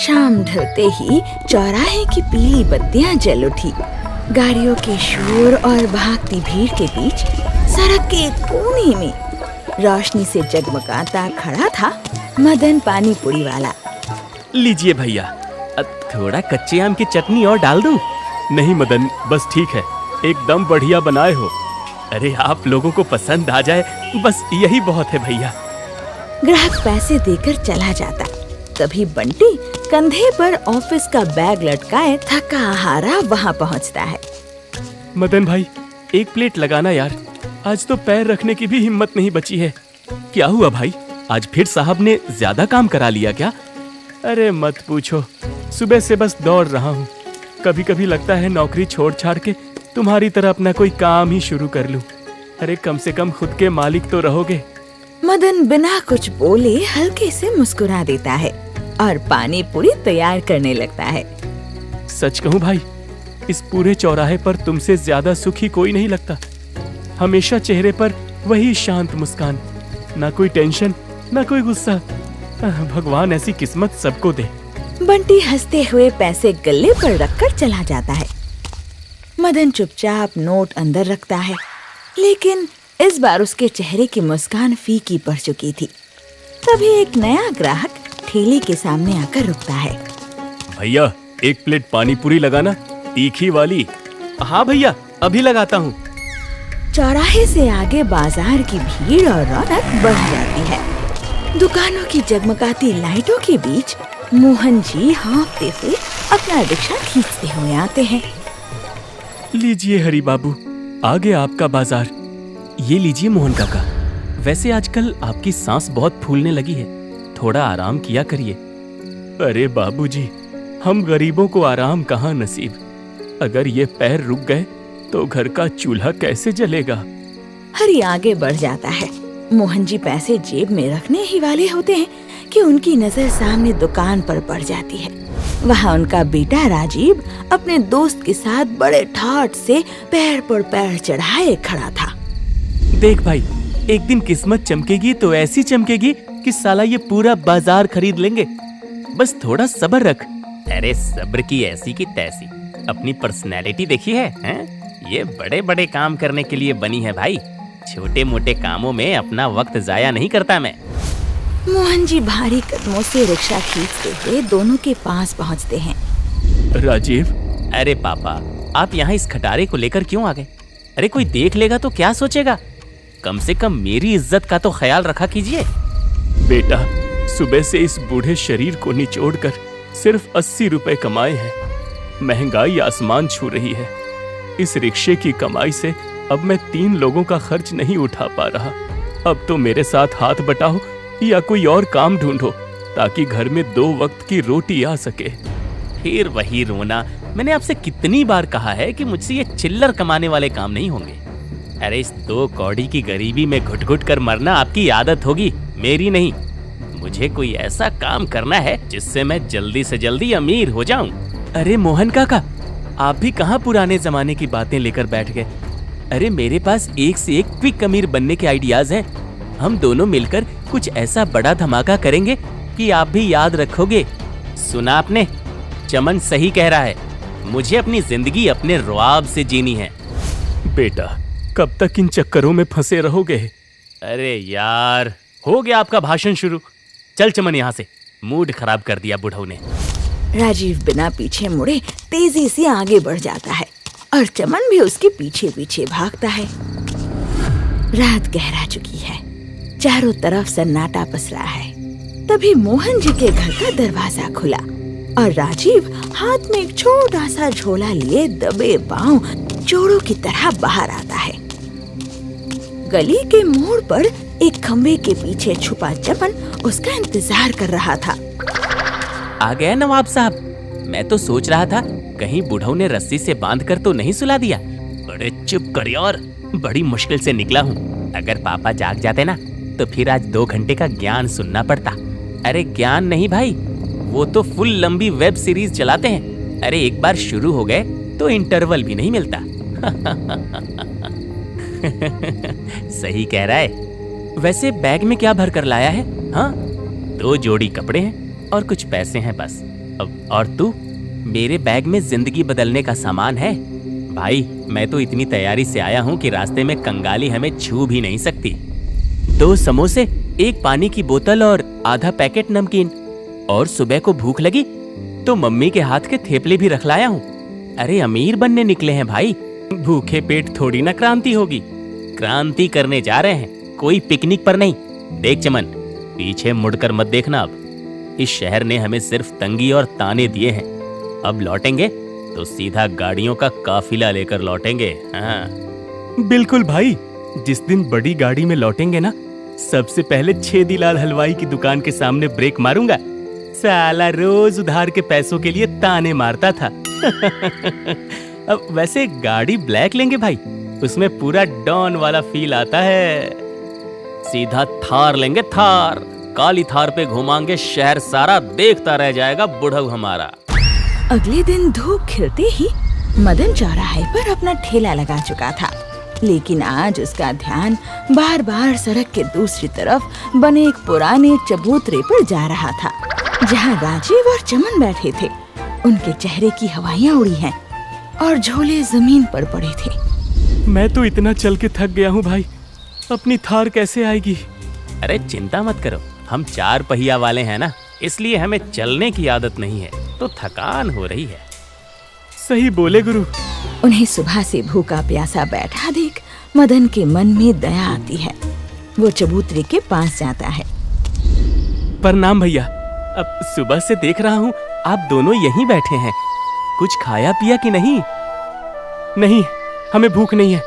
शाम ढलते ही चौराहे की पीली बत्तियां जल उठी। गाड़ियों के शोर और भागती भीड़ के बीच सड़क के एक कोने में रोशनी से जगमगाता खड़ा था मदन पानी पूरी वाला। लीजिए भैया, थोड़ा कच्चे आम की चटनी और डाल दूं? नहीं मदन, बस ठीक है, एकदम बढ़िया बनाए हो। अरे आप लोगों को पसंद आ जाए, बस यही बहुत है भैया। ग्राहक पैसे देकर चला जाता। तभी बंटी कंधे पर ऑफिस का बैग लटकाए थका हारा वहाँ पहुँचता है। मदन भाई, एक प्लेट लगाना यार, आज तो पैर रखने की भी हिम्मत नहीं बची है। क्या हुआ भाई, आज फिर साहब ने ज्यादा काम करा लिया क्या? अरे मत पूछो, सुबह से बस दौड़ रहा हूँ। कभी कभी लगता है नौकरी छोड़ छाड़ के तुम्हारी तरह अपना कोई काम ही शुरू कर लूं। अरे कम से कम खुद के मालिक तो रहोगे। मदन बिना कुछ बोले हल्के से मुस्कुरा देता है और पानी पूरी तैयार करने लगता है। सच कहूं भाई, इस पूरे चौराहे पर तुमसे ज्यादा सुखी कोई नहीं लगता। हमेशा चेहरे पर वही शांत मुस्कान, ना कोई टेंशन, ना कोई गुस्सा। भगवान ऐसी किस्मत सबको दे। बंटी हंसते हुए पैसे गले पर रखकर चला जाता है। मदन चुपचाप नोट अंदर रखता है, लेकिन इस बार उसके चेहरे की मुस्कान फीकी पड़ चुकी थी। तभी एक नया ग्राहक ठेले के सामने आकर रुकता है। भैया, एक प्लेट पानी पूरी लगाना, तीखी वाली। हाँ भैया, अभी लगाता हूँ। चौराहे से आगे बाजार की भीड़ और रौनक बढ़ जाती है। दुकानों की जगमगाती लाइटों के बीच मोहन जी हाँफते हुए अपना रिक्शा खींचते हुए आते हैं। लीजिए हरी बाबू, आगे आपका बाजार। ये लीजिए मोहन काका, वैसे आजकल आपकी सांस बहुत फूलने लगी है, थोड़ा आराम किया करिए। अरे बाबूजी, हम गरीबों को आराम कहाँ नसीब। अगर ये पैर रुक गए तो घर का चूल्हा कैसे जलेगा। हरी आगे बढ़ जाता है। मोहन जी पैसे जेब में रखने ही वाले होते हैं कि उनकी नजर सामने दुकान पर पड़ जाती है। वहाँ उनका बेटा राजीव अपने दोस्त के साथ बड़े ठाठ से पैर पर पैर चढ़ाए खड़ा था। देख भाई, एक दिन किस्मत चमकेगी तो ऐसी चमकेगी कि साला ये पूरा बाजार खरीद लेंगे। बस थोड़ा सब्र रख। अरे सब्र की ऐसी की तैसी, अपनी पर्सनैलिटी देखी है, हैं? ये बड़े बड़े काम करने के लिए बनी है भाई। छोटे मोटे कामों में अपना वक्त जाया नहीं करता मैं। मोहन जी भारी कदमों से रिक्शा खींचते हुए दोनों के पास पहुंचते हैं। राजीव, अरे पापा, आप यहाँ इस खटारे को लेकर क्यों आ गए? अरे कोई देख लेगा तो क्या सोचेगा? कम से कम मेरी इज्जत का तो ख्याल रखा कीजिए। बेटा, सुबह से इस बूढ़े शरीर को निचोड़कर सिर्फ 80 रुपए कमाए हैं। महंगाई आसमान छू रही है। इस रिक्शे की कमाई से अब मैं 3 लोगों का खर्च नहीं उठा पा रहा। अब तो मेरे साथ हाथ बटाओ या कोई और काम ढूंढो ताकि घर में 2 वक्त की रोटी आ सके। फिर वही रोना। मैंने आपसे कितनी बार कहा है कि मुझसे ये चिल्लर कमाने वाले काम नहीं होंगे। अरे इस 2 कौड़ी की गरीबी में घुट घुट कर मरना आपकी आदत होगी, मेरी नहीं। मुझे कोई ऐसा काम करना है जिससे मैं जल्दी से जल्दी अमीर हो जाऊं। अरे मोहन काका, आप भी कहाँ पुराने जमाने की बातें लेकर बैठ गए। अरे मेरे पास एक से एक क्विक अमीर बनने के आइडियाज हैं। हम दोनों मिलकर कुछ ऐसा बड़ा धमाका करेंगे कि आप भी याद रखोगे। सुना आपने? चमन सही कह रहा है। मुझे अपनी जिंदगी अपने रुआब से जीनी है। बेटा, कब तक इन चक्करों में फंसे रहोगे? अरे यार, हो गया आपका भाषण शुरू। चल चमन यहाँ से, मूड खराब कर दिया बुढ़ऊ ने। राजीव बिना पीछे मुड़े तेजी से आगे बढ़ जाता है और चमन भी उसके पीछे पीछे भागता है। रात गहरा चुकी है, चारों तरफ सन्नाटा पसरा है। तभी मोहन जी के घर का दरवाजा खुला और राजीव हाथ में एक छोटा सा झोला लिए दबे पांव चोरों की तरह बाहर आता है। गली के मोड़ पर एक खंबे के पीछे छुपा चमन उसका इंतजार कर रहा था। आ गया नवाब साहब। मैं तो सोच रहा था कहीं बुढ़ऊ ने रस्सी से बांधकर तो नहीं सुला दिया। अरे चुप कर यार, बड़ी मुश्किल से निकला हूँ। अगर पापा जाग जाते ना तो फिर आज 2 घंटे का ज्ञान सुनना पड़ता। अरे ज्ञान नहीं भाई, वो तो फुल लंबी वेब सीरीज चलाते हैं। अरे एक बार शुरू हो गए तो इंटरवल भी नहीं मिलता। सही कह रहा है। वैसे बैग में क्या भर कर लाया है? हाँ, 2 जोड़ी कपड़े हैं और कुछ पैसे हैं बस। और तू? मेरे बैग में जिंदगी बदलने का सामान है। भाई मैं तो इतनी तैयारी से आया हूँ कि रास्ते में कंगाली हमें छू भी नहीं सकती। 2 समोसे, 1 पानी की बोतल और आधा पैकेट नमकीन। और सुबह को भूख लगी तो मम्मी के हाथ के थेपले भी रख लाया हूँ। अरे अमीर बनने निकले हैं भाई, भूखे पेट थोड़ी ना क्रांति होगी। क्रांति करने जा रहे हैं, कोई पिकनिक पर नहीं। देख चमन, पीछे मुड़कर मत देखना। अब इस शहर ने हमें सिर्फ तंगी और ताने दिए हैं। अब लौटेंगे तो सीधा गाड़ियों का काफिला लेकर लौटेंगे। हाँ बिल्कुल भाई, जिस दिन बड़ी गाड़ी में लौटेंगे ना, सबसे पहले छेदीलाल हलवाई की दुकान के सामने ब्रेक मारूंगा। साला रोज उधार के पैसों के लिए ताने मारता था। अब वैसे गाड़ी ब्लैक लेंगे भाई, उसमें पूरा डॉन वाला फील आता है। सीधा थार लेंगे, थार। काली थार पे घुमाएंगे शहर सारा, देखता रह जाएगा बुढ़ऊ हमारा। अगले दिन धूप खिलते ही मदन चौराहे पर अपना ठेला लगा चुका था, लेकिन आज उसका ध्यान बार बार सड़क के दूसरी तरफ बने एक पुराने चबूतरे पर जा रहा था, जहाँ राजीव और चमन बैठे थे। उनके चेहरे की हवाइयाँ उड़ी हैं और झोले जमीन पर पड़े थे। मैं तो इतना चल के थक गया हूँ भाई, अपनी थार कैसे आएगी? अरे चिंता मत करो, हम 4 पहिया वाले हैं ना, इसलिए हमें चलने की आदत नहीं है, तो थकान हो रही है। सही बोले गुरु। उन्हें सुबह से भूखा प्यासा बैठा देख मदन के मन में दया आती है। वो चबूतरे के पास जाता है। प्रणाम भैया, अब सुबह से देख रहा हूँ आप दोनों यहीं बैठे हैं। कुछ खाया पिया कि नहीं? नहीं, हमें भूख नहीं है,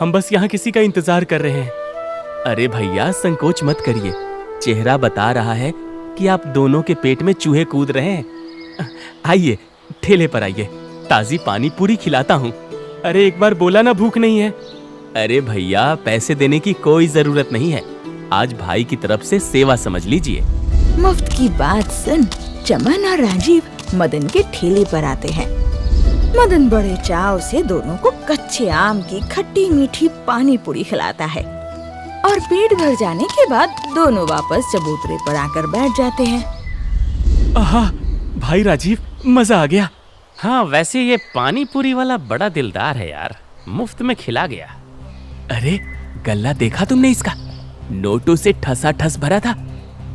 हम बस यहाँ किसी का इंतजार कर रहे हैं। अरे भैया संकोच मत करिए, चेहरा बता रहा है कि आप दोनों के पेट में चूहे कूद रहे हैं। आइए ठेले पर आइए, ताजी पानी पूरी खिलाता हूँ। अरे एक बार बोला ना भूख नहीं है। अरे भैया पैसे देने की कोई जरूरत नहीं है, आज भाई की तरफ से सेवा समझ लीजिए। मुफ्त की बात सुन चमन और राजीव मदन के ठेले पर आते हैं। मदन बड़े चाव से दोनों को कच्चे आम की खट्टी मीठी पानी पूरी खिलाता है और पेट भर जाने के बाद दोनों वापस चबूतरे पर आकर बैठ जाते हैं। आहा भाई राजीव, मजा आ गया। हाँ वैसे ये पानी पूरी वाला बड़ा दिलदार है यार, मुफ्त में खिला गया। अरे गल्ला देखा तुमने इसका? नोटों से ठसा ठस भरा था,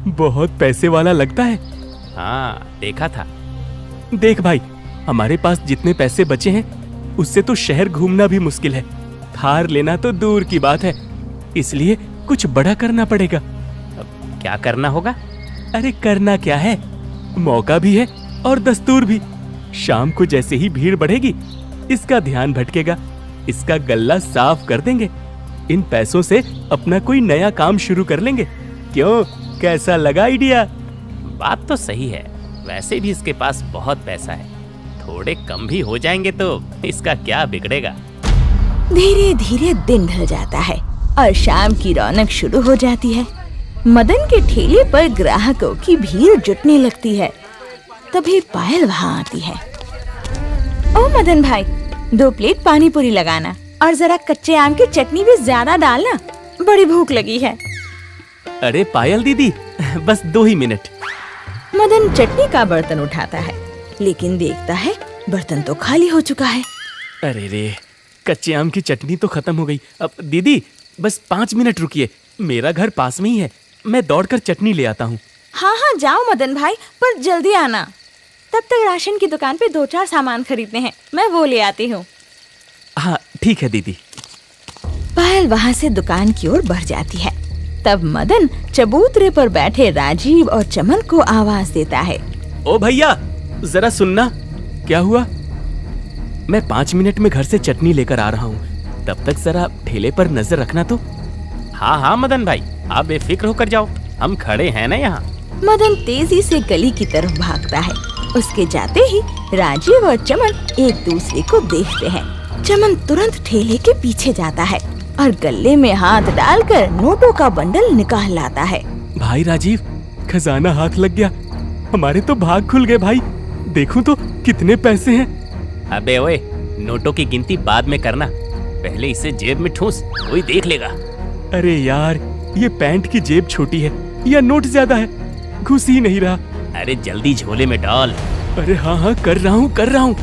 बहुत पैसे वाला लगता है। हाँ देखा था। देख भाई, हमारे पास जितने पैसे बचे हैं उससे तो शहर घूमना भी मुश्किल है, थार लेना तो दूर की बात है, इसलिए कुछ बड़ा करना पड़ेगा। अब क्या करना होगा? अरे करना क्या है, मौका भी है और दस्तूर भी। शाम को जैसे ही भीड़ बढ़ेगी इसका ध्यान भटकेगा, इसका गल्ला साफ कर देंगे। इन पैसों से अपना कोई नया काम शुरू कर लेंगे। क्यों, कैसा लगा आइडिया? बात तो सही है, वैसे भी इसके पास बहुत पैसा है, थोड़े कम भी हो जाएंगे तो इसका क्या बिगड़ेगा। धीरे धीरे दिन ढल जाता है और शाम की रौनक शुरू हो जाती है। मदन के ठेले पर ग्राहकों की भीड़ जुटने लगती है। तभी पायल वहाँ आती है। ओ मदन भाई, 2 प्लेट पानी पूरी लगाना और जरा कच्चे आम की चटनी भी ज्यादा डालना, बड़ी भूख लगी है। अरे पायल दीदी, बस 2 ही मिनट। मदन चटनी का बर्तन उठाता है, लेकिन देखता है बर्तन तो खाली हो चुका है। अरे रे, कच्चे आम की चटनी तो खत्म हो गई। अब दीदी बस 5 मिनट रुकिए, मेरा घर पास में ही है, मैं दौड़कर चटनी ले आता हूँ। हाँ हाँ जाओ मदन भाई, पर जल्दी आना। तब तक राशन की दुकान पे 2-4 सामान खरीदने हैं, मैं वो ले आती हूँ। हाँ ठीक है दीदी। पायल वहाँ से दुकान की ओर बढ़ जाती है। तब मदन चबूतरे पर बैठे राजीव और चमन को आवाज देता है। ओ भैया जरा सुनना। क्या हुआ? मैं 5 मिनट में घर से चटनी लेकर आ रहा हूँ, तब तक जरा ठेले पर नजर रखना तो। हाँ हाँ मदन भाई, आप बेफिक्र होकर जाओ, हम खड़े हैं ना यहाँ। मदन तेजी से गली की तरफ भागता है। उसके जाते ही राजीव और चमन एक दूसरे को देखते हैं। चमन तुरंत ठेले के पीछे जाता है और गले में हाथ डालकर नोटों का बंडल निकाल लाता है। भाई राजीव, खजाना हाथ लग गया, हमारे तो भाग खुल गए भाई। देखूं तो कितने पैसे हैं। अबे ओए, नोटों की गिनती बाद में करना, पहले इसे जेब में ठूस, कोई देख लेगा। अरे यार, ये पैंट की जेब छोटी है या नोट ज्यादा है, घुस ही नहीं रहा। अरे जल्दी झोले में डाल। अरे हाँ हाँ, कर रहा हूँ।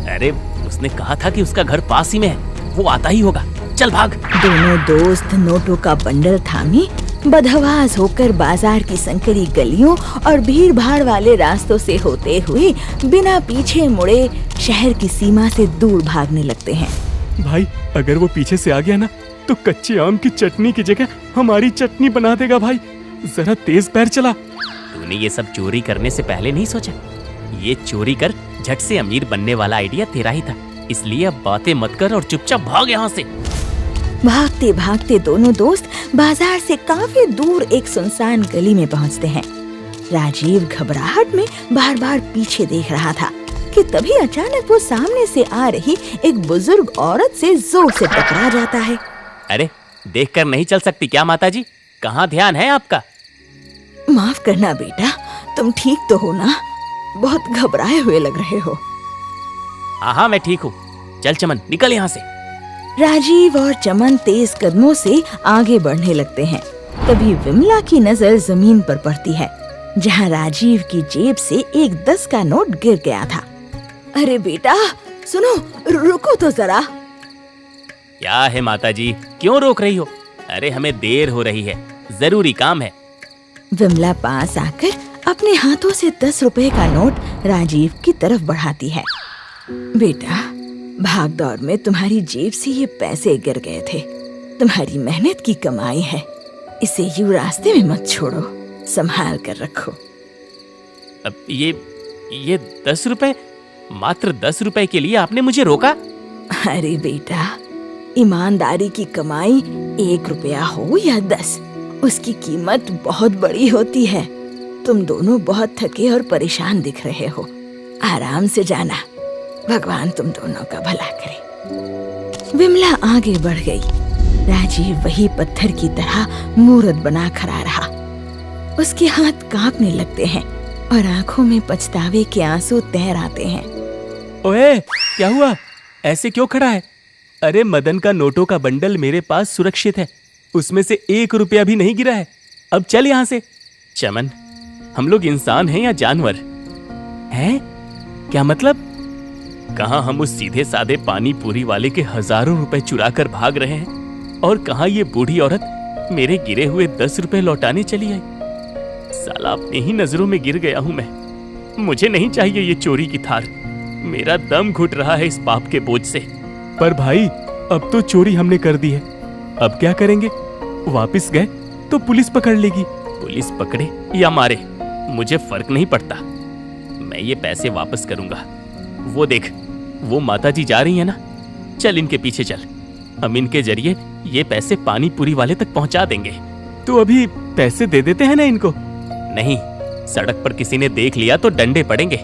अरे उसने कहा था कि उसका घर पास ही में है, वो आता ही होगा। चल भाग। दोनों दोस्त नोटों का बंडल थामे बदहवास होकर बाजार की संकरी गलियों और भीड़ भाड़ वाले रास्तों से होते हुए बिना पीछे मुड़े शहर की सीमा से दूर भागने लगते हैं। भाई अगर वो पीछे से आ गया ना तो कच्चे आम की चटनी की जगह हमारी चटनी बना देगा। भाई जरा तेज पैर चला। तूने ये सब चोरी करने से पहले नहीं सोचा? ये चोरी कर झट से अमीर बनने वाला आइडिया तेरा ही था, इसलिए अब बातें मत कर और चुपचाप भाग यहाँ से। भागते भागते दोनों दोस्त बाजार से काफी दूर एक सुनसान गली में पहुंचते हैं। राजीव घबराहट में बार बार पीछे देख रहा था कि तभी अचानक वो सामने से आ रही एक बुजुर्ग औरत से जोर से टकरा जाता है। अरे देखकर नहीं चल सकती क्या माताजी? कहाँ ध्यान है आपका? माफ करना बेटा, तुम ठीक तो हो ना? बहुत घबराए हुए लग रहे हो। हाँ मैं ठीक हूँ। चल चमन निकल यहाँ से। राजीव और चमन तेज कदमों से आगे बढ़ने लगते हैं। तभी विमला की नजर जमीन पर पड़ती है, जहाँ राजीव की जेब से एक 10 का नोट गिर गया था। अरे बेटा सुनो, रुको तो जरा। क्या है माताजी, क्यों रोक रही हो? अरे हमें देर हो रही है, जरूरी काम है। विमला पास आकर अपने हाथों से 10 रुपए का नोट राजीव की तरफ बढ़ाती है। बेटा, भाग दौड़ में तुम्हारी जेब से ये पैसे गिर गए थे। तुम्हारी मेहनत की कमाई है, इसे यूं रास्ते में मत छोड़ो, संभाल कर रखो। अब ये 10 रुपए, मात्र 10 रुपए के लिए आपने मुझे रोका? अरे बेटा, ईमानदारी की कमाई 1 रुपया हो या 10, उसकी कीमत बहुत बड़ी होती है। तुम दोनों बहुत थके और परेशान दिख रहे हो, आराम से जाना। भगवान तुम दोनों का भला करे। विमला आगे बढ़ गई। राजीव वही पत्थर की तरह मूर्त बना खड़ा रहा। उसके हाथ कांपने लगते हैं और आंखों में पछतावे के आंसू तैर आते हैं। ओए, क्या हुआ? ऐसे क्यों खड़ा है? अरे मदन का नोटों का बंडल मेरे पास सुरक्षित है, उसमें से 1 रुपया भी नहीं गिरा है। अब चल यहाँ से। चमन, हम लोग इंसान हैं या जानवर हैं? क्या मतलब? कहाँ हम उस सीधे साधे पानी पूरी वाले के हजारों रुपए चुरा कर भाग रहे हैं, और कहाँ ये बूढ़ी औरत मेरे गिरे हुए 10 रुपए लौटाने चली आई। साला अपनी ही नजरों में गिर गया हूं मैं। मुझे नहीं चाहिए ये चोरी की थार। मेरा दम घुट रहा है इस पाप के बोझ से। पर भाई, अब तो चोरी हमने कर दी है, अब क्या करेंगे? वापस गए तो पुलिस पकड़ लेगी। पुलिस पकड़े या मारे मुझे फर्क नहीं पड़ता, मैं ये पैसे वापस करूंगा। वो देख, वो माताजी जा रही है ना, चल इनके पीछे चल। हम इनके जरिए ये पैसे पानी पूरी वाले तक पहुंचा देंगे। तो अभी पैसे दे देते हैं ना इनको? नहीं, सड़क पर किसी ने देख लिया तो डंडे पड़ेंगे।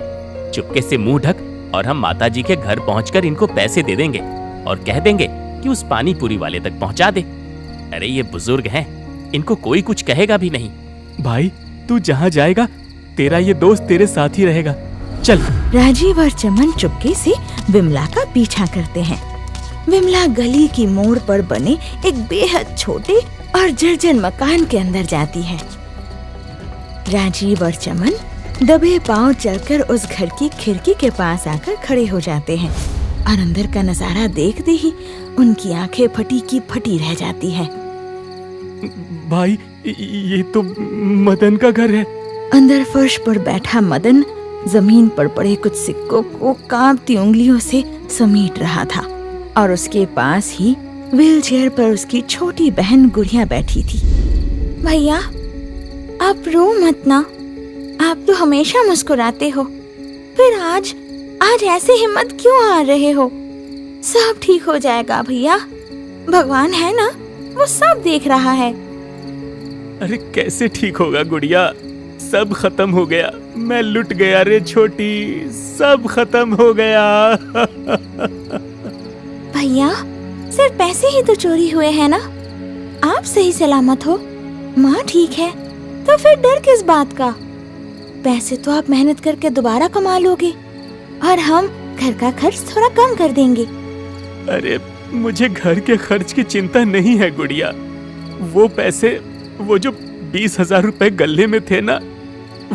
चुपके से मुंह ढक और हम माताजी के घर पहुंचकर इनको पैसे दे देंगे और कह देंगे कि उस पानी पूरी वाले तक पहुंचा दे। अरे ये बुजुर्ग हैं, इनको कोई कुछ कहेगा भी नहीं। भाई तू जहाँ जाएगा तेरा ये दोस्त तेरे साथ ही रहेगा, चल। राजीव और चमन चुपके से विमला का पीछा करते हैं। विमला गली की मोड़ पर बने एक बेहद छोटे और जर्जर मकान के अंदर जाती है। राजीव और चमन दबे पांव चलकर उस घर की खिड़की के पास आकर खड़े हो जाते हैं और अंदर का नजारा देखते ही उनकी आंखें फटी की फटी रह जाती हैं। भाई ये तो मदन का घर है। अंदर फर्श पर बैठा मदन जमीन पर पड़े कुछ सिक्कों को कांपती उंगलियों से समेट रहा था और उसके पास ही व्हीलचेयर पर उसकी छोटी बहन गुड़िया बैठी थी। भैया, आप रो मत ना, आप तो हमेशा मुस्कुराते हो, फिर आज ऐसे हिम्मत क्यों आ रहे हो? सब ठीक हो जाएगा भैया, भगवान है ना, वो सब देख रहा है। अरे कैसे ठीक होगा गुड़िया, सब खत्म हो गया, मैं लुट गया रे छोटी, सब खत्म हो गया। भैया, सिर्फ पैसे ही तो चोरी हुए हैं ना, आप सही सलामत हो, माँ ठीक है, तो फिर डर किस बात का? पैसे तो आप मेहनत करके दोबारा कमा लोगे और हम घर का खर्च थोड़ा कम कर देंगे। अरे मुझे घर के खर्च की चिंता नहीं है गुड़िया, वो पैसे, वो जो 20,000 रुपए गले में थे ना,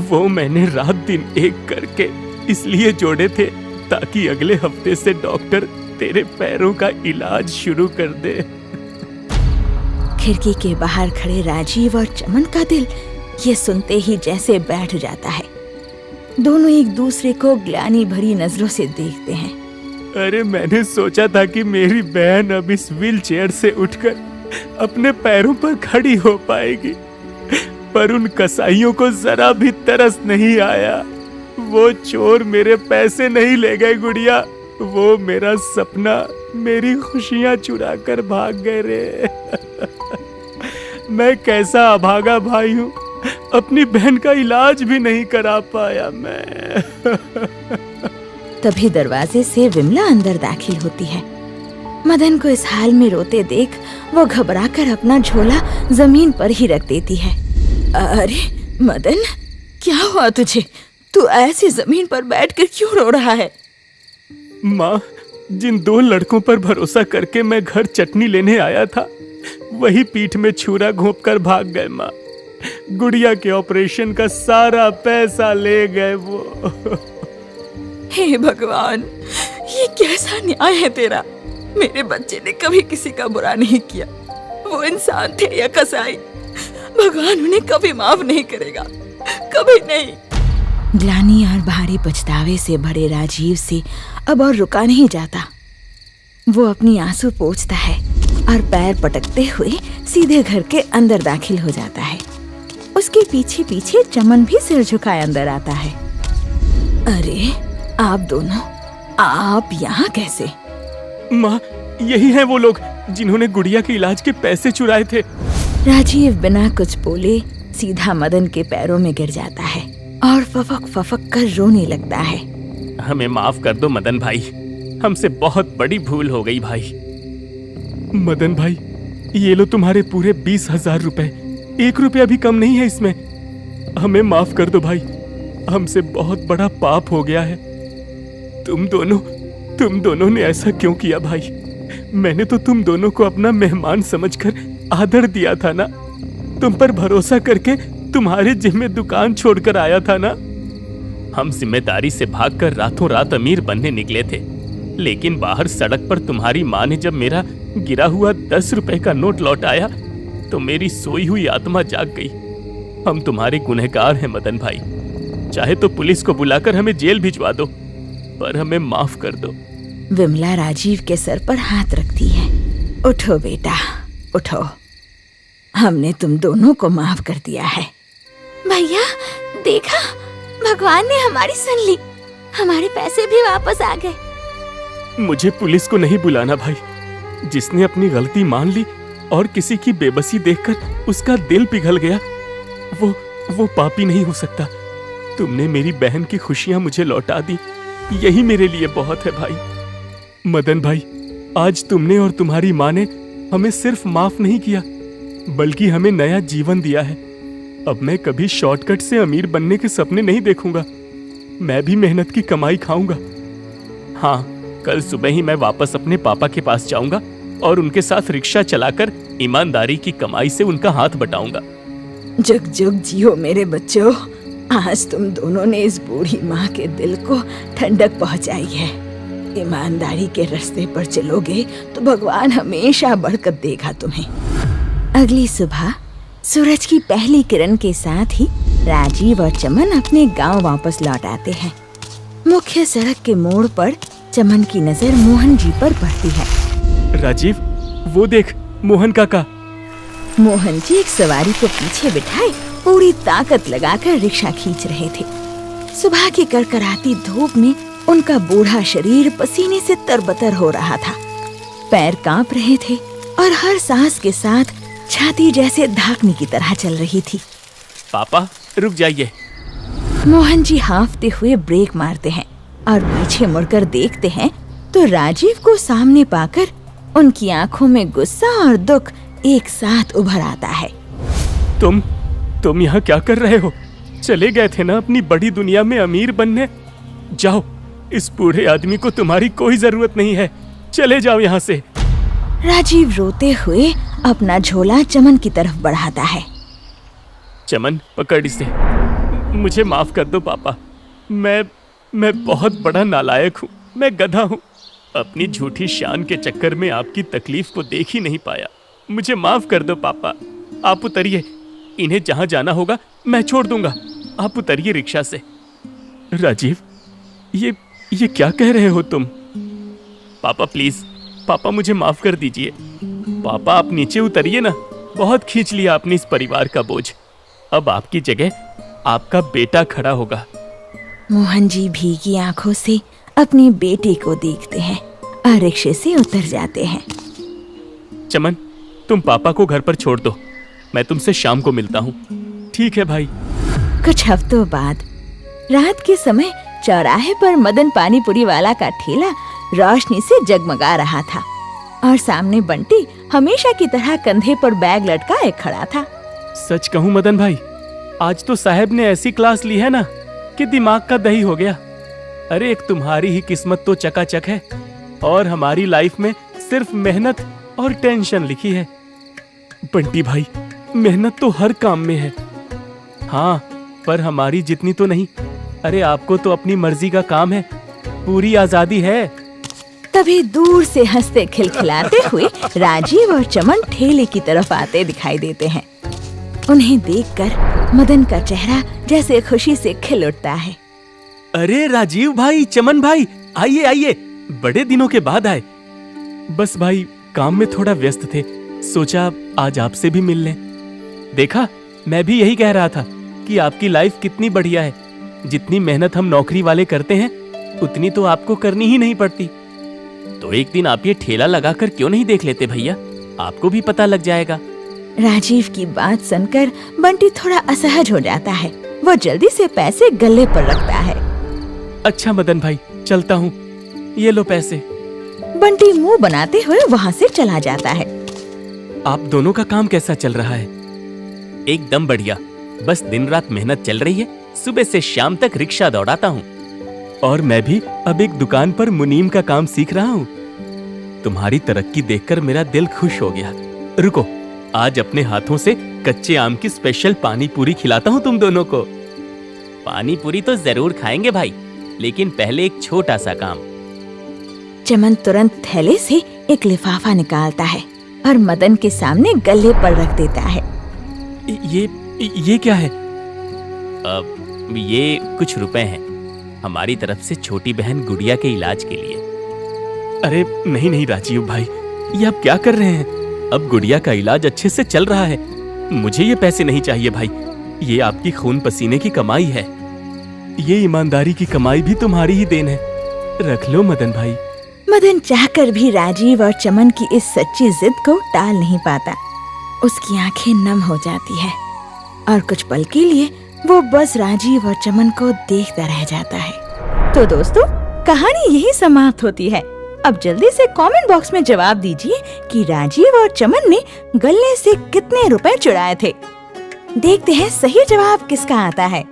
वो मैंने रात दिन एक करके इसलिए जोड़े थे ताकि अगले हफ्ते से डॉक्टर तेरे पैरों का इलाज शुरू कर दे। खिड़की के बाहर खड़े राजीव और चमन का दिल ये सुनते ही जैसे बैठ जाता है। दोनों एक दूसरे को ग्लानि भरी नजरों से देखते हैं। अरे मैंने सोचा था कि मेरी बहन अब इस व्हीलचेयर से उठकर अपने पैरों पर खड़ी हो पाएगी, पर उन कसाईयों को जरा भी तरस नहीं आया। वो चोर मेरे पैसे नहीं ले गए गुड़िया, वो मेरा सपना, मेरी खुशियां चुरा कर भाग गए रे। मैं कैसा अभागा भाई हूँ, अपनी बहन का इलाज भी नहीं करा पाया मैं। तभी दरवाजे से विमला अंदर दाखिल होती है। मदन को इस हाल में रोते देख वो घबराकर अपना झोला जमीन पर ही रख देती है। अरे मदन, क्या हुआ तुझे? तू ऐसे जमीन पर बैठकर क्यों रो रहा है? माँ, जिन 2 लड़कों पर भरोसा करके मैं घर चटनी लेने आया था, वही पीठ में छुरा घोंप कर भाग गए माँ। गुड़िया के ऑपरेशन का सारा पैसा ले गए वो। हे भगवान, ये कैसा न्याय है तेरा? मेरे बच्चे ने कभी किसी का बुरा नहीं किया। वो इंसान थे या कसाई, भगवान उन्हें कभी माफ नहीं करेगा, कभी नहीं। ग्लानि और भारी पछतावे से भरे राजीव से अब और रुका नहीं जाता। वो अपनी आंसू पोंछता है और पैर पटकते हुए सीधे घर के अंदर दाखिल हो जाता है। उसके पीछे पीछे चमन भी सिर झुकाए अंदर आता है। अरे आप दोनों, आप यहाँ कैसे? माँ, यही हैं वो लोग जिन्होंने गुड़िया के इलाज के पैसे चुराए थे। राजीव बिना कुछ बोले सीधा मदन के पैरों में गिर जाता है और फफक फफक कर रोने लगता है। हमें माफ कर दो मदन भाई, हमसे बहुत बड़ी भूल हो गई भाई। मदन भाई, ये लो तुम्हारे पूरे 20,000 रुपए, 1 रुपया भी कम नहीं है इसमें। हमें माफ कर दो भाई, हमसे बहुत बड़ा पाप हो गया है। तुम दोनों ने ऐसा क्यों किया भाई? मैंने तो तुम दोनों को अपना मेहमान समझकर आदर दिया था ना। तुम पर भरोसा करके तुम्हारे जिम्मे दुकान छोड़कर आया था ना। हम जिम्मेदारी से भागकर रातों रात अमीर बनने निकले थे, लेकिन बाहर सड़क पर तुम्हारी माँ ने जब मेरा गिरा हुआ 10 रुपए का नोट लौटाया तो मेरी सोई हुई आत्मा जाग गई। हम तुम्हारे गुनहगार हैं मदन भाई, चाहे तो पुलिस को बुलाकर हमें जेल भिजवा दो, पर हमें माफ कर दो। विमला राजीव के सर पर हाथ रखती है। उठो बेटा, उठो, हमने तुम दोनों को माफ कर दिया है। भैया देखा, भगवान ने हमारी सुन ली, हमारे पैसे भी वापस आ गए। मुझे पुलिस को नहीं बुलाना भाई। जिसने अपनी गलती मान ली और किसी की बेबसी देखकर उसका दिल पिघल गया, वो पापी नहीं हो सकता। तुमने मेरी बहन की खुशियां मुझे लौटा दी, यही मेरे लिए बहुत है भाई। मदन भाई, आज तुमने और तुम्हारी माँ ने हमें सिर्फ माफ नहीं किया, बल्कि हमें नया जीवन दिया है। अब मैं कभी शॉर्टकट से अमीर बनने के सपने नहीं देखूंगा। मैं भी मेहनत की कमाई खाऊंगा। हाँ, कल सुबह ही मैं वापस अपने पापा के पास जाऊंगा और उनके साथ रिक्शा चलाकर ईमानदारी की कमाई से उनका हाथ बटाऊंगा। जुग जुग जियो मेरे बच्चों। आज तुम दोनों ने इस बूढ़ी माँ के दिल को ठंडक पहुंचाई है। ईमानदारी के रास्ते पर चलोगे तो भगवान हमेशा बरकत देगा तुम्हें। अगली सुबह सूरज की पहली किरण के साथ ही राजीव और चमन अपने गांव वापस लौट आते हैं। मुख्य सड़क के मोड़ पर चमन की नजर मोहन जी पर पड़ती है। राजीव, वो देख, मोहन काका। मोहन जी एक सवारी को पीछे बिठाए पूरी ताकत लगाकर रिक्शा खींच रहे थे। सुबह की करकराती धूप में उनका बूढ़ा शरीर पसीने से तरबतर हो रहा था। पैर कांप रहे थे और हर सांस के साथ छाती जैसे धाकनी की तरह चल रही थी। पापा, रुक जाइए। मोहन जी हांफते हुए ब्रेक मारते हैं और पीछे मुड़कर देखते हैं तो राजीव को सामने पाकर उनकी आंखों में गुस्सा और दुख एक साथ उभर आता है। तुम यहाँ क्या कर रहे हो? चले गए थे ना अपनी बड़ी दुनिया में अमीर बनने। जाओ, इस बूढ़े आदमी को तुम्हारी कोई जरूरत नहीं है। चले जाओ यहाँ से। राजीव रोते हुए अपना झोला चमन की तरफ बढ़ाता है। चमन, पकड़ इसे। मुझे माफ कर दो पापा, मैं बहुत बड़ा नालायक हूँ, मैं गधा हूँ। अपनी झूठी शान के चक्कर में आपकी तकलीफ को देख ही नहीं पाया। मुझे माफ कर दो पापा। आप उतरिए, इन्हें जहाँ जाना होगा मैं छोड़ दूंगा। आप उतरिए रिक्शा से। राजीव, ये क्या कह रहे हो तुम? पापा प्लीज, पापा मुझे माफ कर दीजिए। पापा आप नीचे उतरिए ना, बहुत खींच लिया आपने इस परिवार का बोझ। अब आपकी जगह आपका बेटा खड़ा होगा। मोहन जी भीगी आंखों से अपने बेटे को देखते हैं और रिक्शे से उतर जाते हैं। चमन, तुम पापा को घर पर छोड़ दो, मैं तुमसे शाम को मिलता हूँ। ठीक है भाई। कुछ हफ्तों बाद रात के समय चौराहे पर मदन पानी पूरी वाला का ठेला रोशनी से जगमगा रहा था और सामने बंटी हमेशा की तरह कंधे पर बैग लटकाए खड़ा था। सच कहूँ मदन भाई, आज तो साहब ने ऐसी क्लास ली है ना कि दिमाग का दही हो गया। अरे एक तुम्हारी ही किस्मत तो चकाचक है और हमारी लाइफ में सिर्फ मेहनत और टेंशन लिखी है। बंटी भाई, मेहनत तो हर काम में है, हाँ, पर हमारी जितनी तो नहीं। अरे आपको तो अपनी मर्जी का काम है, पूरी आजादी है। तभी दूर से हंसते खिलखिलाते हुए राजीव और चमन ठेले की तरफ आते दिखाई देते हैं। उन्हें देखकर मदन का चेहरा जैसे खुशी से खिल उठता है। अरे राजीव भाई, चमन भाई, आइए आइए, बड़े दिनों के बाद आए। बस भाई काम में थोड़ा व्यस्त थे, सोचा आज आपसे भी मिल लें। देखा, मैं भी यही कह रहा था कि आपकी लाइफ कितनी बढ़िया है। जितनी मेहनत हम नौकरी वाले करते हैं उतनी तो आपको करनी ही नहीं पड़ती। तो एक दिन आप ये ठेला लगाकर क्यों नहीं देख लेते भैया, आपको भी पता लग जाएगा। राजीव की बात सुनकर बंटी थोड़ा असहज हो जाता है। वो जल्दी से पैसे गले पर रखता है। अच्छा मदन भाई, चलता हूँ, ये लो पैसे। बंटी मुंह बनाते हुए वहाँ से चला जाता है। आप दोनों का काम कैसा चल रहा है? एकदम बढ़िया, बस दिन रात मेहनत चल रही है, सुबह से शाम तक रिक्शा दौड़ाता हूँ। और मैं भी अब एक दुकान पर मुनीम का काम सीख रहा हूँ। तुम्हारी तरक्की देखकर मेरा दिल खुश हो गया। रुको, आज अपने हाथों से कच्चे आम की स्पेशल पानी पूरी खिलाता हूँ तुम दोनों को। पानी पूरी तो जरूर खाएंगे भाई, लेकिन पहले एक छोटा सा काम। चमन तुरंत थैले से एक लिफाफा निकालता है और मदन के सामने गले पर रख देता है। ये क्या है? अब ये कुछ रुपए हैं हमारी तरफ से छोटी बहन गुड़िया के इलाज के लिए। अरे नहीं नहीं राजीव भाई, ये आप क्या कर रहे हैं? अब गुड़िया का इलाज अच्छे से चल रहा है, मुझे ये पैसे नहीं चाहिए भाई। ये आपकी खून पसीने की कमाई है, ये ईमानदारी की कमाई भी तुम्हारी ही देन है। रख लो मदन भाई। मदन चाहकर भी राजीव और चमन की इस सच्ची जिद को टाल नहीं पाता। उसकी आंखें नम हो जाती है और कुछ पल के लिए वो बस राजीव और चमन को देखता रह जाता है। तो दोस्तों, कहानी यही समाप्त होती है। अब जल्दी से कमेंट बॉक्स में जवाब दीजिए कि राजीव और चमन ने गले से कितने रुपए चुराए थे। देखते हैं सही जवाब किसका आता है।